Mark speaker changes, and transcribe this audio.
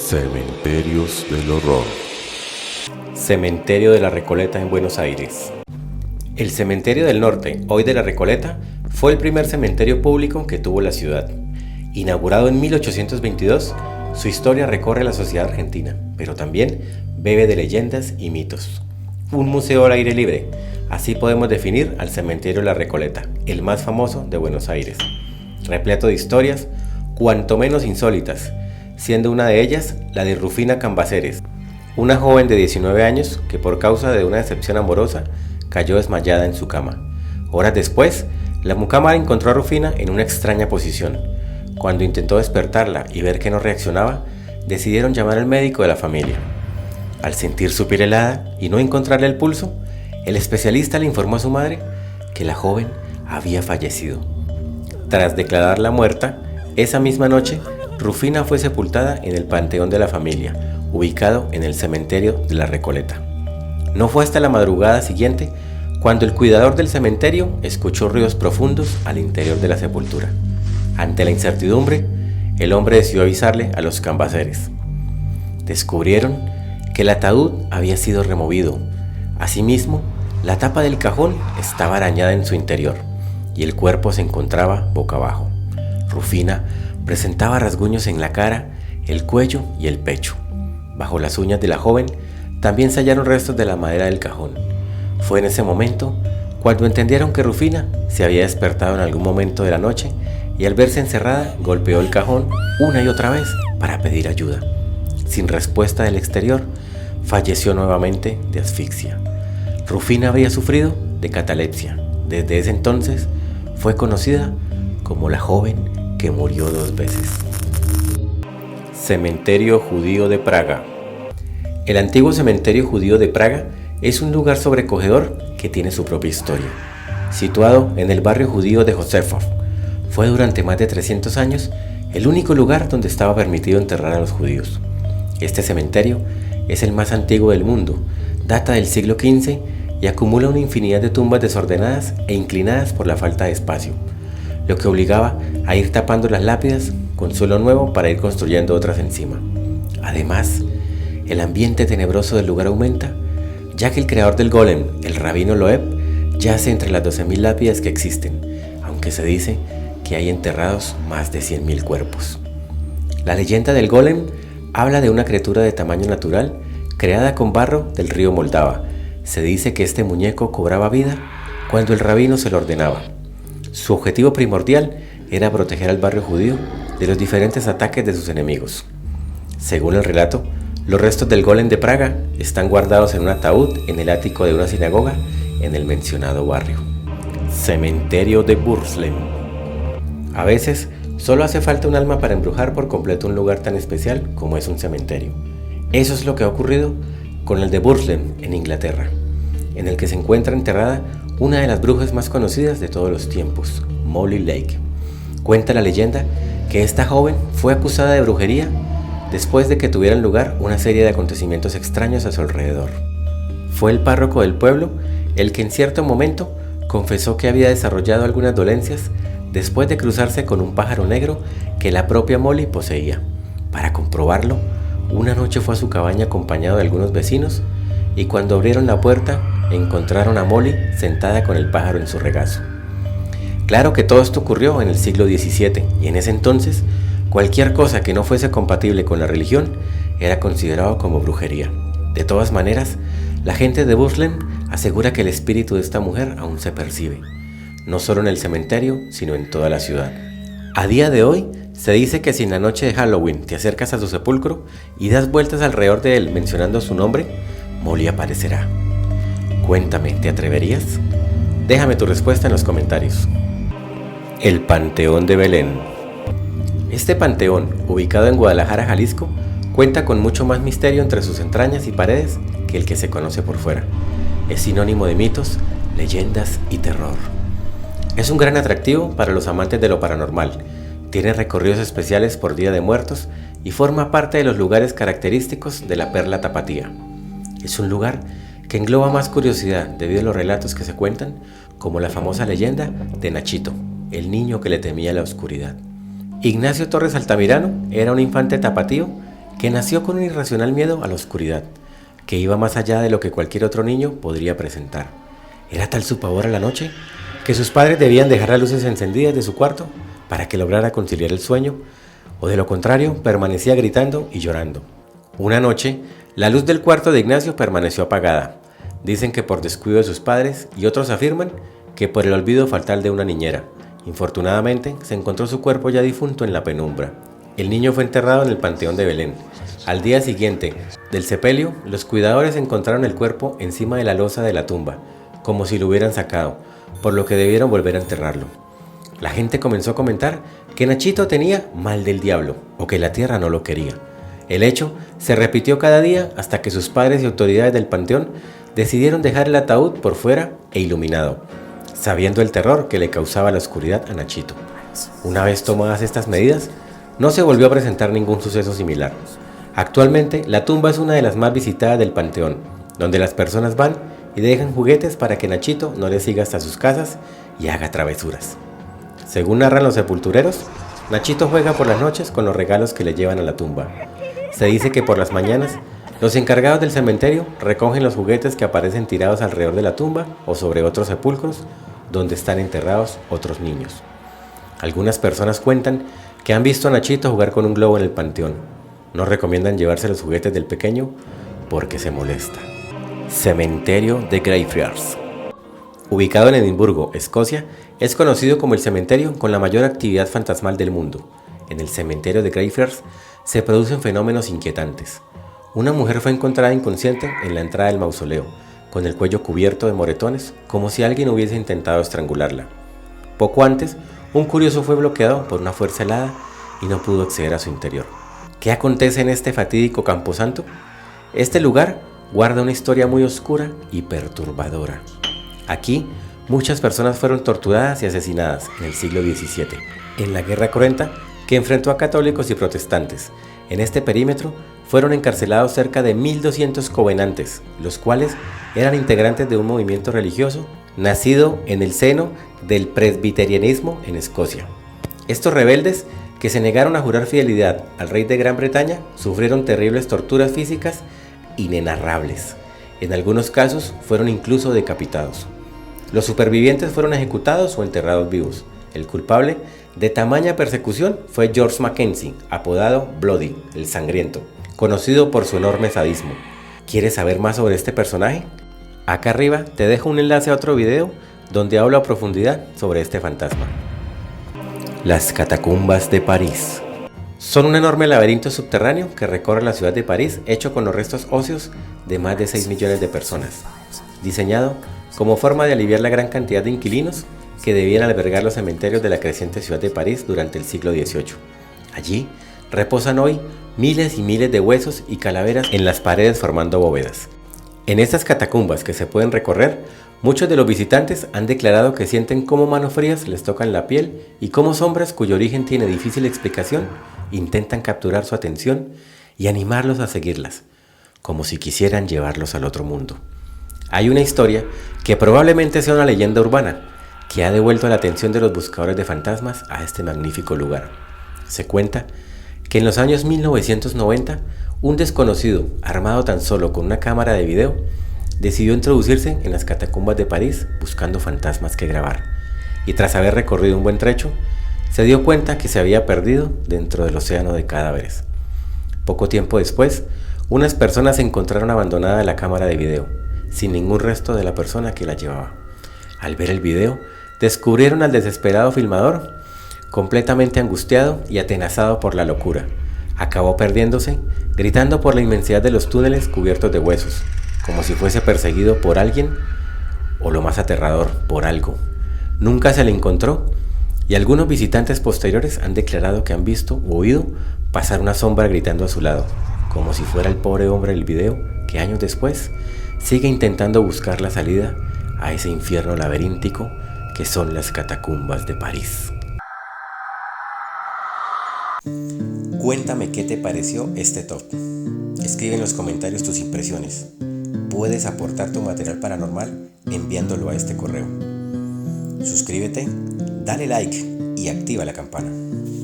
Speaker 1: Cementerios del horror.
Speaker 2: Cementerio de la Recoleta en Buenos Aires. El Cementerio del Norte, hoy de la Recoleta, fue el primer cementerio público que tuvo la ciudad. Inaugurado en 1822, su historia recorre la sociedad argentina, pero también bebe de leyendas y mitos. Un museo al aire libre, así podemos definir al Cementerio de la Recoleta, el más famoso de Buenos Aires. Repleto de historias, cuanto menos insólitas, siendo una de ellas la de Rufina Cambaceres, una joven de 19 años que por causa de una decepción amorosa cayó desmayada en su cama. Horas después, la mucama encontró a Rufina en una extraña posición. Cuando intentó despertarla y ver que no reaccionaba, decidieron llamar al médico de la familia. Al sentir su piel helada y no encontrarle el pulso, el especialista le informó a su madre que la joven había fallecido. Tras declararla muerta, esa misma noche, Rufina fue sepultada en el panteón de la familia, ubicado en el cementerio de la Recoleta. No fue hasta la madrugada siguiente cuando el cuidador del cementerio escuchó ruidos profundos al interior de la sepultura. Ante la incertidumbre, el hombre decidió avisarle a los Cambaceres. Descubrieron que el ataúd había sido removido. Asimismo, la tapa del cajón estaba arañada en su interior y el cuerpo se encontraba boca abajo. Rufina presentaba rasguños en la cara, el cuello y el pecho. Bajo las uñas de la joven también se hallaron restos de la madera del cajón. Fue en ese momento cuando entendieron que Rufina se había despertado en algún momento de la noche y al verse encerrada golpeó el cajón una y otra vez para pedir ayuda. Sin respuesta del exterior, falleció nuevamente de asfixia. Rufina había sufrido de catalepsia. Desde ese entonces fue conocida como la joven que murió 2 veces. Cementerio Judío de Praga. El antiguo cementerio judío de Praga es un lugar sobrecogedor que tiene su propia historia. Situado en el barrio judío de Josefov, fue durante más de 300 años el único lugar donde estaba permitido enterrar a los judíos. Este cementerio es el más antiguo del mundo, data del siglo XV y acumula una infinidad de tumbas desordenadas e inclinadas por la falta de espacio, lo que obligaba a ir tapando las lápidas con suelo nuevo para ir construyendo otras encima. Además, el ambiente tenebroso del lugar aumenta, ya que el creador del golem, el rabino Loeb, yace entre las 12.000 lápidas que existen, aunque se dice que hay enterrados más de 100.000 cuerpos. La leyenda del golem habla de una criatura de tamaño natural creada con barro del río Moldava. Se dice que este muñeco cobraba vida cuando el rabino se lo ordenaba. Su objetivo primordial era proteger al barrio judío de los diferentes ataques de sus enemigos. Según el relato, los restos del golem de Praga están guardados en un ataúd en el ático de una sinagoga en el mencionado barrio. Cementerio de Würzlem. A veces, solo hace falta un alma para embrujar por completo un lugar tan especial como es un cementerio. Eso es lo que ha ocurrido con el de Würzlem en Inglaterra, en el que se encuentra enterrada una de las brujas más conocidas de todos los tiempos, Molly Lake. Cuenta la leyenda que esta joven fue acusada de brujería después de que tuvieran lugar una serie de acontecimientos extraños a su alrededor. Fue el párroco del pueblo el que en cierto momento confesó que había desarrollado algunas dolencias después de cruzarse con un pájaro negro que la propia Molly poseía. Para comprobarlo, una noche fue a su cabaña acompañado de algunos vecinos y cuando abrieron la puerta encontraron a Molly sentada con el pájaro en su regazo. Claro que todo esto ocurrió en el siglo XVII y en ese entonces cualquier cosa que no fuese compatible con la religión era considerado como brujería. De todas maneras, la gente de Würzlem asegura que el espíritu de esta mujer aún se percibe, no solo en el cementerio, sino en toda la ciudad. A día de hoy, se dice que si en la noche de Halloween te acercas a su sepulcro y das vueltas alrededor de él mencionando su nombre, Molly aparecerá. Cuéntame, ¿te atreverías? Déjame tu respuesta en los comentarios. El Panteón de Belén. Este panteón, ubicado en Guadalajara, Jalisco, cuenta con mucho más misterio entre sus entrañas y paredes que el que se conoce por fuera. Es sinónimo de mitos, leyendas y terror. Es un gran atractivo para los amantes de lo paranormal. Tiene recorridos especiales por Día de Muertos y forma parte de los lugares característicos de la Perla Tapatía. Es un lugar que engloba más curiosidad debido a los relatos que se cuentan, como la famosa leyenda de Nachito, el niño que le temía la oscuridad. Ignacio Torres Altamirano era un infante tapatío que nació con un irracional miedo a la oscuridad, que iba más allá de lo que cualquier otro niño podría presentar. Era tal su pavor a la noche que sus padres debían dejar las luces encendidas de su cuarto para que lograra conciliar el sueño, o de lo contrario permanecía gritando y llorando. Una noche, la luz del cuarto de Ignacio permaneció apagada. Dicen que por descuido de sus padres, y otros afirman que por el olvido fatal de una niñera. Infortunadamente, se encontró su cuerpo ya difunto en la penumbra. El niño fue enterrado en el Panteón de Belén. Al día siguiente del sepelio, los cuidadores encontraron el cuerpo encima de la losa de la tumba, como si lo hubieran sacado, por lo que debieron volver a enterrarlo. La gente comenzó a comentar que Nachito tenía mal del diablo, o que la tierra no lo quería. El hecho se repitió cada día hasta que sus padres y autoridades del panteón decidieron dejar el ataúd por fuera e iluminado, sabiendo el terror que le causaba la oscuridad a Nachito. Una vez tomadas estas medidas, no se volvió a presentar ningún suceso similar. Actualmente, la tumba es una de las más visitadas del panteón, donde las personas van y dejan juguetes para que Nachito no les siga hasta sus casas y haga travesuras. Según narran los sepultureros, Nachito juega por las noches con los regalos que le llevan a la tumba. Se dice que por las mañanas, los encargados del cementerio recogen los juguetes que aparecen tirados alrededor de la tumba o sobre otros sepulcros donde están enterrados otros niños. Algunas personas cuentan que han visto a Nachito jugar con un globo en el panteón. No recomiendan llevarse los juguetes del pequeño porque se molesta. Cementerio de Greyfriars. Ubicado en Edimburgo, Escocia, es conocido como el cementerio con la mayor actividad fantasmal del mundo. En el cementerio de Greyfriars se producen fenómenos inquietantes. Una mujer fue encontrada inconsciente en la entrada del mausoleo, con el cuello cubierto de moretones, como si alguien hubiese intentado estrangularla. Poco antes, un curioso fue bloqueado por una fuerza helada y no pudo acceder a su interior. ¿Qué acontece en este fatídico camposanto? Este lugar guarda una historia muy oscura y perturbadora. Aquí, muchas personas fueron torturadas y asesinadas en el siglo XVII, en la Guerra Cruenta que enfrentó a católicos y protestantes. En este perímetro fueron encarcelados cerca de 1.200 covenantes, los cuales eran integrantes de un movimiento religioso nacido en el seno del presbiterianismo en Escocia. Estos rebeldes, que se negaron a jurar fidelidad al rey de Gran Bretaña, sufrieron terribles torturas físicas inenarrables. En algunos casos fueron incluso decapitados. Los supervivientes fueron ejecutados o enterrados vivos. El culpable de tamaña persecución fue George Mackenzie, apodado Bloody, el Sangriento, conocido por su enorme sadismo. ¿Quieres saber más sobre este personaje? Acá arriba te dejo un enlace a otro video donde hablo a profundidad sobre este fantasma. Las catacumbas de París. Son un enorme laberinto subterráneo que recorre la ciudad de París, hecho con los restos óseos de más de 6 millones de personas, diseñado como forma de aliviar la gran cantidad de inquilinos que debían albergar los cementerios de la creciente ciudad de París durante el siglo XVIII. Allí reposan hoy miles y miles de huesos y calaveras en las paredes formando bóvedas. En estas catacumbas que se pueden recorrer, muchos de los visitantes han declarado que sienten cómo manos frías les tocan la piel y cómo sombras cuyo origen tiene difícil explicación intentan capturar su atención y animarlos a seguirlas, como si quisieran llevarlos al otro mundo. Hay una historia que probablemente sea una leyenda urbana que ha devuelto la atención de los buscadores de fantasmas a este magnífico lugar. Se cuenta que en los años 1990, un desconocido, armado tan solo con una cámara de video, decidió introducirse en las catacumbas de París buscando fantasmas que grabar, y tras haber recorrido un buen trecho, se dio cuenta que se había perdido dentro del océano de cadáveres. Poco tiempo después, unas personas encontraron abandonada la cámara de video, sin ningún resto de la persona que la llevaba. Al ver el video, descubrieron al desesperado filmador, completamente angustiado y atenazado por la locura. Acabó perdiéndose, gritando por la inmensidad de los túneles cubiertos de huesos, como si fuese perseguido por alguien, o lo más aterrador, por algo. Nunca se le encontró, y algunos visitantes posteriores han declarado que han visto o oído pasar una sombra gritando a su lado, como si fuera el pobre hombre del video que años después sigue intentando buscar la salida a ese infierno laberíntico que son las catacumbas de París. Cuéntame qué te pareció este top. Escribe en los comentarios tus impresiones. Puedes aportar tu material paranormal enviándolo a este correo. Suscríbete, dale like y activa la campana.